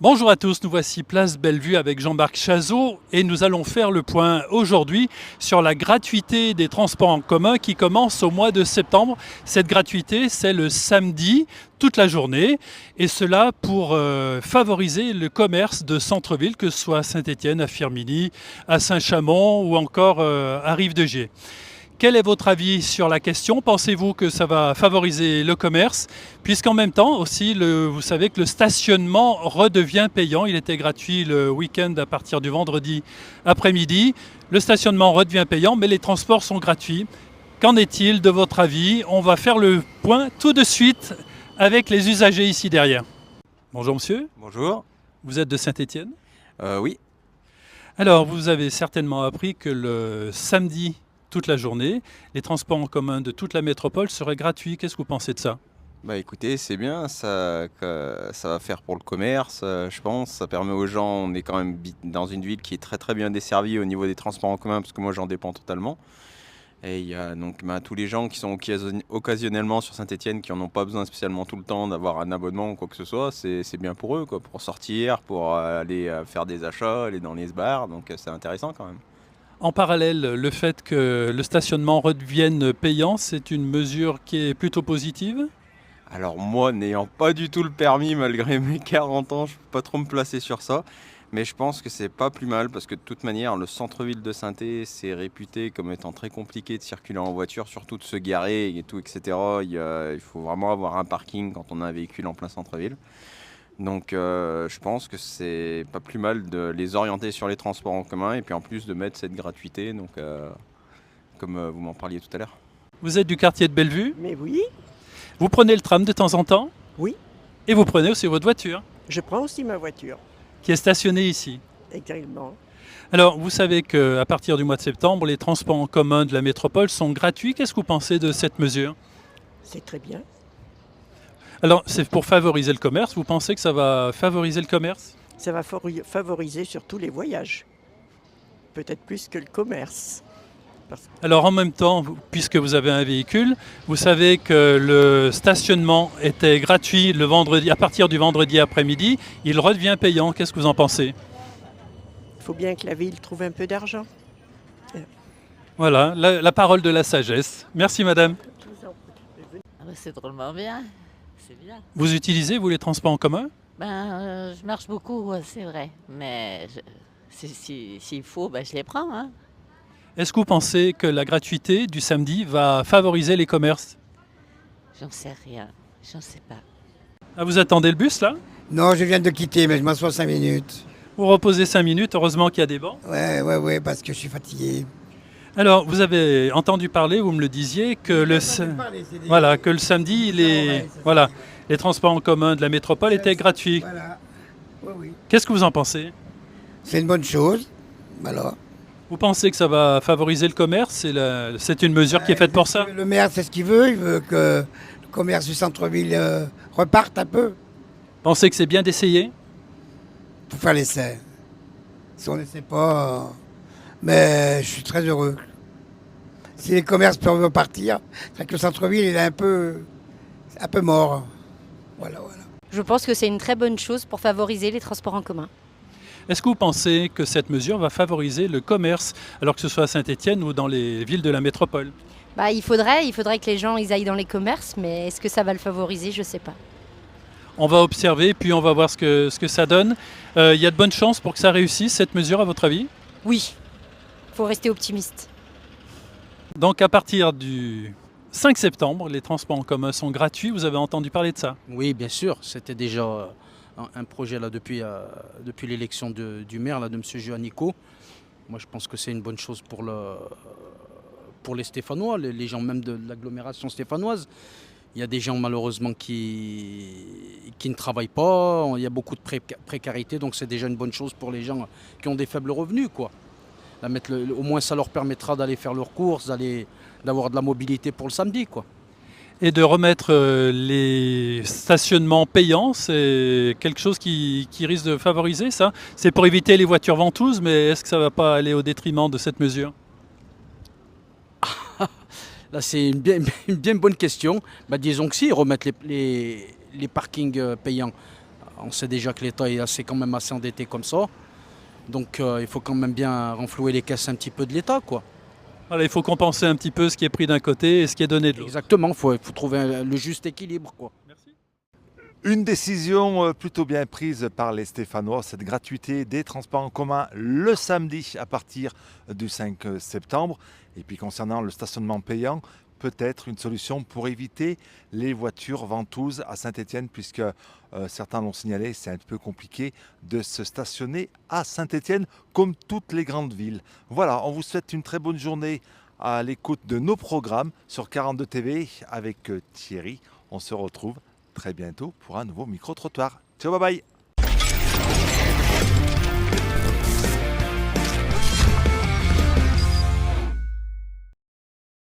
Bonjour à tous, nous voici place Bellevue avec Jean-Marc Chazot et nous allons faire le point aujourd'hui sur la gratuité des transports en commun qui commence au mois de septembre. Cette gratuité, c'est le samedi, toute la journée, et cela pour favoriser le commerce de centre-ville, que ce soit à Saint-Étienne, à Firminy, à Saint-Chamond ou encore à Rive-de-Gier. Quel est votre avis sur la question? Pensez-vous que ça va favoriser le commerce? Puisqu'en même temps aussi, vous savez que le stationnement redevient payant. Il était gratuit le week-end à partir du vendredi après-midi. Le stationnement redevient payant, mais les transports sont gratuits. Qu'en est-il de votre avis? On va faire le point tout de suite avec les usagers ici derrière. Bonjour monsieur. Bonjour. Vous êtes de Saint-Étienne? Oui. Alors, vous avez certainement appris que le samedi, toute la journée, les transports en commun de toute la métropole seraient gratuits. Qu'est-ce que vous pensez de ça? Bah écoutez, c'est bien, ça va faire pour le commerce, je pense. Ça permet aux gens, on est quand même dans une ville qui est très très bien desservie au niveau des transports en commun, parce que moi j'en dépends totalement. Et il y a donc tous les gens qui sont occasionnellement sur Saint-Étienne, qui n'en ont pas besoin spécialement tout le temps d'avoir un abonnement ou quoi que ce soit, c'est bien pour eux, quoi, pour sortir, pour aller faire des achats, aller dans les bars, donc c'est intéressant quand même. En parallèle, le fait que le stationnement redevienne payant, c'est une mesure qui est plutôt positive? Alors moi, n'ayant pas du tout le permis, malgré mes 40 ans, je ne peux pas trop me placer sur ça. Mais je pense que c'est pas plus mal parce que de toute manière, le centre-ville de Saint-Étienne, c'est réputé comme étant très compliqué de circuler en voiture, surtout de se garer et tout, etc. Il faut vraiment avoir un parking quand on a un véhicule en plein centre-ville. Donc je pense que c'est pas plus mal de les orienter sur les transports en commun et puis en plus de mettre cette gratuité, donc, comme vous m'en parliez tout à l'heure. Vous êtes du quartier de Bellevue, Mais oui, vous prenez le tram de temps en temps oui, et vous prenez aussi votre voiture je prends aussi ma voiture, qui est stationnée ici. exactement. Alors, vous savez qu'à partir du mois de septembre, les transports en commun de la métropole sont gratuits. Qu'est-ce que vous pensez de cette mesure? C'est très bien. Alors, c'est pour favoriser le commerce. Vous pensez que ça va favoriser le commerce? Ça va favoriser surtout les voyages, peut-être plus que le commerce. Alors en même temps, puisque vous avez un véhicule, vous savez que le stationnement était gratuit le vendredi, à partir du vendredi après-midi, il redevient payant. Qu'est-ce que vous en pensez? Il faut bien que la ville trouve un peu d'argent. Voilà, la parole de la sagesse. Merci madame. Ah bah, c'est drôlement bien, c'est bien. Vous utilisez, vous, les transports en commun? Je marche beaucoup, ouais, c'est vrai. Mais s'il faut, je les prends. Hein. Est-ce que vous pensez que la gratuité du samedi va favoriser les commerces? J'en sais rien, j'en sais pas. Ah, vous attendez le bus là? Non, je viens de quitter, mais je m'assois 5 minutes. Vous reposez 5 minutes, heureusement qu'il y a des bancs. Ouais, parce que je suis fatigué. Alors, vous avez entendu parler, vous me le disiez, que voilà, que le samedi, les transports en commun de la métropole étaient gratuits. Voilà. Oui. Qu'est-ce que vous en pensez? C'est une bonne chose. Alors. Vous pensez que ça va favoriser le commerce? C'est une mesure qui est faite pour ça? Le maire, c'est ce qu'il veut. Il veut que le commerce du centre-ville reparte un peu. Pensez que c'est bien d'essayer? Pour faire l'essai. Si on n'essaie pas. Mais je suis très heureux. Si les commerces peuvent repartir, c'est vrai que le centre-ville, il est un peu mort. Voilà. Je pense que c'est une très bonne chose pour favoriser les transports en commun. Est-ce que vous pensez que cette mesure va favoriser le commerce, alors que ce soit à Saint-Étienne ou dans les villes de la métropole? Il faudrait que les gens ils aillent dans les commerces, mais est-ce que ça va le favoriser? Je ne sais pas. On va observer, puis on va voir ce que ça donne. Il y a de bonnes chances pour que ça réussisse, cette mesure, à votre avis? Oui, il faut rester optimiste. Donc à partir du 5 septembre, les transports en commun sont gratuits. Vous avez entendu parler de ça? Oui, bien sûr. C'était déjà un projet là, depuis l'élection du maire, là, de M. Juanico. Moi, je pense que c'est une bonne chose pour les Stéphanois, les gens même de l'agglomération stéphanoise. Il y a des gens malheureusement qui ne travaillent pas. Il y a beaucoup de précarité, donc c'est déjà une bonne chose pour les gens qui ont des faibles revenus, quoi. Au moins, ça leur permettra d'aller faire leurs courses, d'avoir de la mobilité pour le samedi, quoi. Et de remettre les stationnements payants, c'est quelque chose qui risque de favoriser ça? C'est pour éviter les voitures ventouses, mais est-ce que ça ne va pas aller au détriment de cette mesure? Là, c'est une bien bonne question. Disons que si, remettre les parkings payants, On sait déjà que l'État est quand même assez endetté comme ça. Donc il faut quand même bien renflouer les caisses un petit peu de l'État, quoi. Voilà, il faut compenser un petit peu ce qui est pris d'un côté et ce qui est donné de l'autre. Exactement, il faut trouver le juste équilibre, quoi. Une décision plutôt bien prise par les Stéphanois, cette gratuité des transports en commun le samedi à partir du 5 septembre. Et puis concernant le stationnement payant, peut-être une solution pour éviter les voitures ventouses à Saint-Étienne, puisque certains l'ont signalé, c'est un peu compliqué de se stationner à Saint-Étienne comme toutes les grandes villes. Voilà, on vous souhaite une très bonne journée à l'écoute de nos programmes sur 42 TV avec Thierry. On se retrouve très bientôt pour un nouveau micro-trottoir. Ciao, bye bye!